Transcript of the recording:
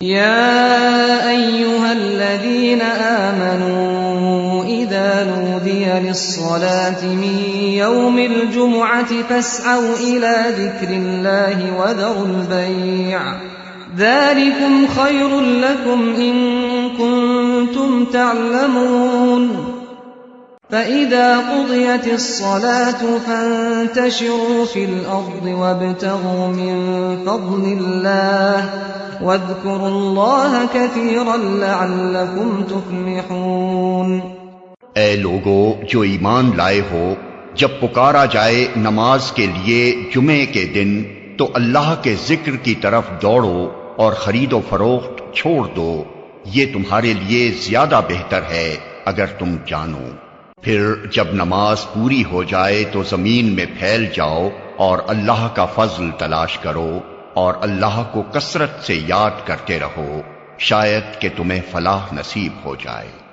يا أيها الذين آمنوا إذا نودي للصلاة من يوم الجمعة فاسعوا إلى ذكر الله وذروا البيع ذلكم خير لكم إن كنتم تعلمون فإذا قضيت الصلاة فانتشروا في الأرض وابتغوا من فضل الله واذكروا الله كثيرا لعلكم تفلحون۔ اے لوگو جو ایمان لائے ہو، جب پکارا جائے نماز کے لیے جمعے کے دن تو اللہ کے ذکر کی طرف دوڑو اور خرید و فروخت چھوڑ دو، یہ تمہارے لیے زیادہ بہتر ہے اگر تم جانو۔ پھر جب نماز پوری ہو جائے تو زمین میں پھیل جاؤ اور اللہ کا فضل تلاش کرو اور اللہ کو کثرت سے یاد کرتے رہو، شاید کہ تمہیں فلاح نصیب ہو جائے۔